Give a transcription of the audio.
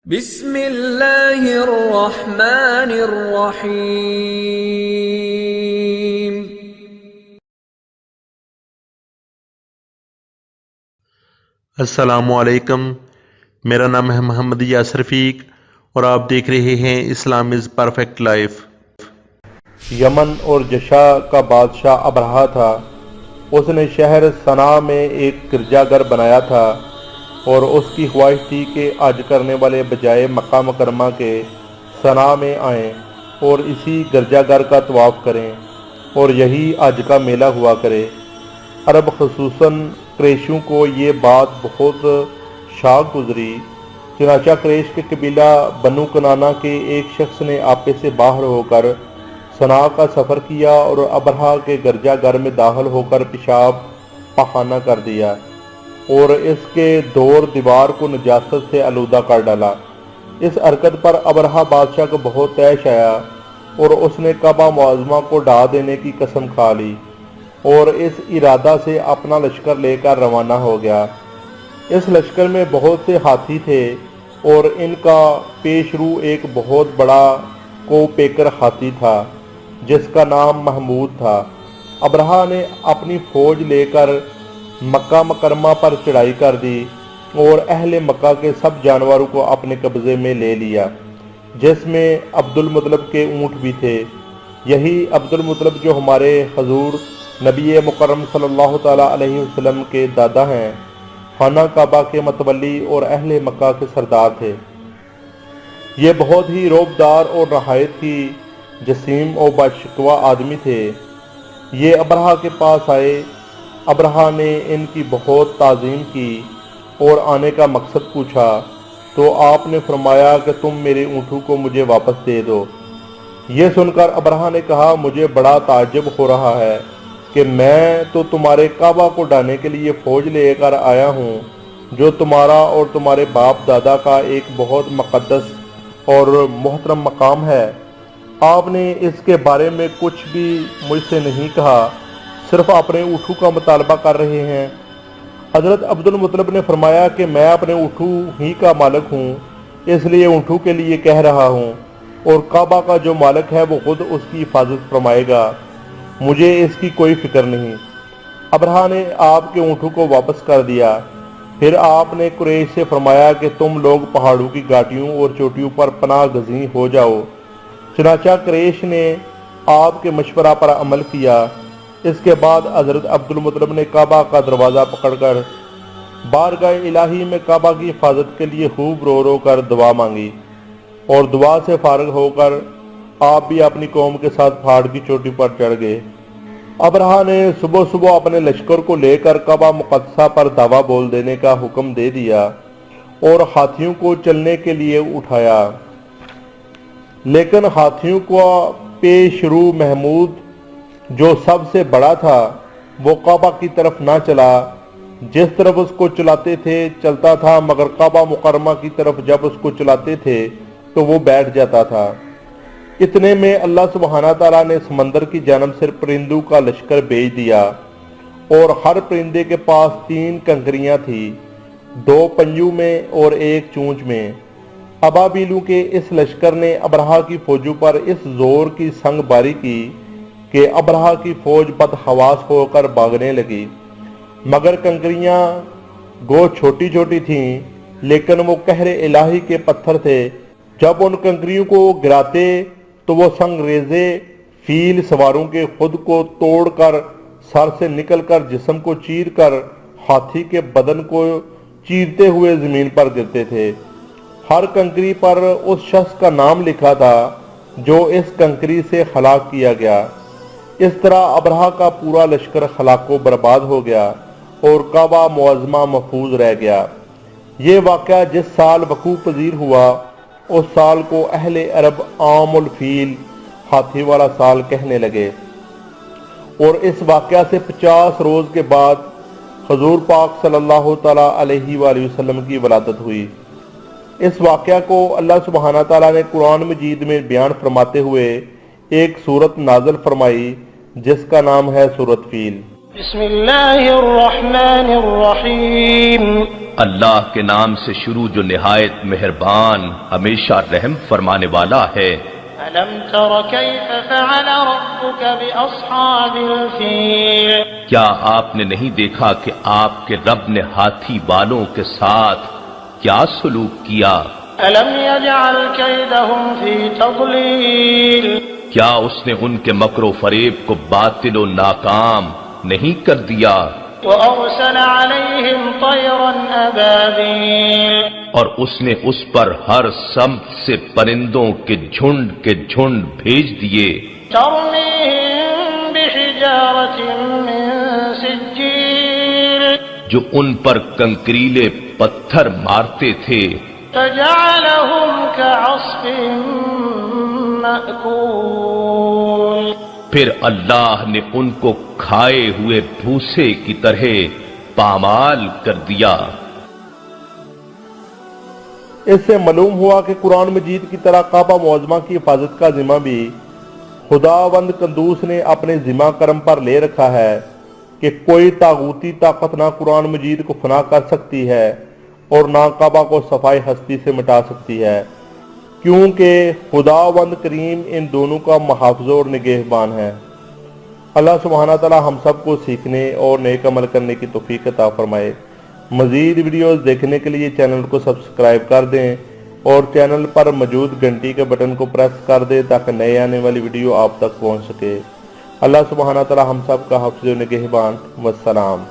بسم اللہ الرحمن الرحیم۔ السلام علیکم، میرا نام ہے محمد یاسر رفیق اور آپ دیکھ رہے ہیں اسلام از پرفیکٹ لائف۔ یمن اور جشا کا بادشاہ ابرہہ تھا۔ اس نے شہر صنعا میں ایک گرجا گھر بنایا تھا اور اس کی خواہش تھی کہ حج کرنے والے بجائے مکہ مکرمہ کے صنعا میں آئیں اور اسی گرجا گھر کا طواف کریں اور یہی حج کا میلہ ہوا کرے۔ عرب خصوصاً قریشیوں کو یہ بات بہت شاق گزری، چنانچہ قریش کے قبیلہ بنو کنانہ کے ایک شخص نے آپے سے باہر ہو کر صنعا کا سفر کیا اور ابرہہ کے گرجا گھر میں داخل ہو کر پیشاب پاخانہ کر دیا اور اس کے دور دیوار کو نجاست سے آلودہ کر ڈالا۔ اس حرکت پر ابرہہ بادشاہ کو بہت طیش آیا اور اس نے کعبہ معظمہ کو ڈھا دینے کی قسم کھا لی اور اس ارادہ سے اپنا لشکر لے کر روانہ ہو گیا۔ اس لشکر میں بہت سے ہاتھی تھے اور ان کا پیش رو ایک بہت بڑا کو پیکر ہاتھی تھا جس کا نام محمود تھا۔ ابرہہ نے اپنی فوج لے کر مکہ مکرمہ پر چڑھائی کر دی اور اہل مکہ کے سب جانوروں کو اپنے قبضے میں لے لیا، جس میں عبد المطلب کے اونٹ بھی تھے۔ یہی عبد المطلب جو ہمارے حضور نبی مکرم صلی اللہ تعالیٰ علیہ وسلم کے دادا ہیں، خانہ کعبہ کے متولی اور اہل مکہ کے سردار تھے۔ یہ بہت ہی رعبدار اور نہایت ہی جسیم و باشکوہ آدمی تھے۔ یہ ابرہہ کے پاس آئے۔ ابرہہ نے ان کی بہت تعظیم کی اور آنے کا مقصد پوچھا تو آپ نے فرمایا کہ تم میرے اونٹوں کو مجھے واپس دے دو۔ یہ سن کر ابرہہ نے کہا، مجھے بڑا تعجب ہو رہا ہے کہ میں تو تمہارے کعبہ کو ڈھانے کے لیے فوج لے کر آیا ہوں جو تمہارا اور تمہارے باپ دادا کا ایک بہت مقدس اور محترم مقام ہے۔ آپ نے اس کے بارے میں کچھ بھی مجھ سے نہیں کہا، صرف اپنے اونٹوں کا مطالبہ کر رہے ہیں۔ حضرت عبد المطلب نے فرمایا کہ میں اپنے اونٹوں ہی کا مالک ہوں، اس لیے اونٹوں کے لیے کہہ رہا ہوں، اور کعبہ کا جو مالک ہے وہ خود اس کی حفاظت فرمائے گا، مجھے اس کی کوئی فکر نہیں۔ ابرہہ نے آپ کے اونٹوں کو واپس کر دیا۔ پھر آپ نے قریش سے فرمایا کہ تم لوگ پہاڑوں کی گھاٹیوں اور چوٹیوں پر پناہ گزین ہو جاؤ۔ چنانچہ قریش نے آپ کے مشورہ پر عمل کیا۔ اس کے بعد حضرت عبد المطلب نے کعبہ کا دروازہ پکڑ کر بارگاہ الہی میں کعبہ کی حفاظت کے لیے خوب رو رو کر دعا مانگی اور دعا سے فارغ ہو کر آپ بھی اپنی قوم کے ساتھ پہاڑ کی چوٹی پر چڑھ گئے۔ ابرہہ نے صبح صبح اپنے لشکر کو لے کر کعبہ مقدسہ پر دعویٰ بول دینے کا حکم دے دیا اور ہاتھیوں کو چلنے کے لیے اٹھایا، لیکن ہاتھیوں کا پیش رو محمود جو سب سے بڑا تھا وہ کعبہ کی طرف نہ چلا۔ جس طرف اس کو چلاتے تھے چلتا تھا، مگر کعبہ مکرمہ کی طرف جب اس کو چلاتے تھے تو وہ بیٹھ جاتا تھا۔ اتنے میں اللہ سبحانہ تعالیٰ نے سمندر کی جانب سے پرندوں کا لشکر بھیج دیا اور ہر پرندے کے پاس 3 کنکریاں تھیں، 2 پنجوں میں اور 1 چونچ میں۔ ابابیلوں کے اس لشکر نے ابرہہ کی فوجوں پر اس زور کی سنگ باری کی کہ ابرہہ کی فوج بدحواس ہو کر بھاگنے لگی، مگر کنکریاں گو چھوٹی چھوٹی تھیں لیکن وہ قہر الہی کے پتھر تھے۔ جب ان کنکریوں کو گراتے تو وہ سنگ ریزے فیل سواروں کے خود کو توڑ کر سر سے نکل کر جسم کو چیر کر ہاتھی کے بدن کو چیرتے ہوئے زمین پر گرتے تھے۔ ہر کنکری پر اس شخص کا نام لکھا تھا جو اس کنکری سے ہلاک کیا گیا۔ اس طرح ابرہہ کا پورا لشکر ہلاک و برباد ہو گیا اور کعبہ معظمہ محفوظ رہ گیا۔ یہ واقعہ جس سال وقوع پذیر ہوا اس سال کو اہل عرب عام الفیل ہاتھی والا سال کہنے لگے، اور اس واقعہ سے 50 روز کے بعد حضور پاک صلی اللہ تعالیٰ علیہ وآلہ وسلم کی ولادت ہوئی۔ اس واقعہ کو اللہ سبحانہ تعالیٰ نے قرآن مجید میں بیان فرماتے ہوئے ایک سورت نازل فرمائی جس کا نام ہے سورت فیل۔ بسم اللہ الرحمن الرحیم اللہ کے نام سے شروع جو نہایت مہربان ہمیشہ رحم فرمانے والا ہے۔ ألم تر كيف فعل ربك بأصحاب الفيل کیا آپ نے نہیں دیکھا کہ آپ کے رب نے ہاتھی والوں کے ساتھ کیا سلوک کیا؟ ألم يجعل كيدهم في تضليل کیا اس نے ان کے مکر و فریب کو باطل و ناکام نہیں کر دیا؟ وأرسل عليهم طيرا أبابيل اور اس نے اس پر ہر سمت سے پرندوں کے جھنڈ بھیج دیے، ترميهم بحجارة من سجيل جو ان پر کنکریلے پتھر مارتے تھے، فجعلهم كعصف مأكول پھر اللہ نے ان کو کھائے ہوئے بھوسے کی طرح پامال کر دیا۔ اس سے معلوم ہوا کہ قرآن مجید کی طرح کعبہ معظمہ کی حفاظت کا ذمہ بھی خداوند قدوس نے اپنے ذمہ کرم پر لے رکھا ہے کہ کوئی طاغوتی طاقت نہ قرآن مجید کو فنا کر سکتی ہے اور نہ کعبہ کو صفائی ہستی سے مٹا سکتی ہے، کیونکہ خداوند کریم ان دونوں کا محافظ اور نگہبان ہے۔ اللہ سبحانہ تعالی ہم سب کو سیکھنے اور نیک عمل کرنے کی توفیق عطا فرمائے۔ مزید ویڈیوز دیکھنے کے لیے چینل کو سبسکرائب کر دیں اور چینل پر موجود گھنٹی کے بٹن کو پریس کر دیں تاکہ نئے آنے والی ویڈیو آپ تک پہنچ سکے۔ اللہ سبحانہ تعالی ہم سب کا حافظ و نگہبان۔ والسلام۔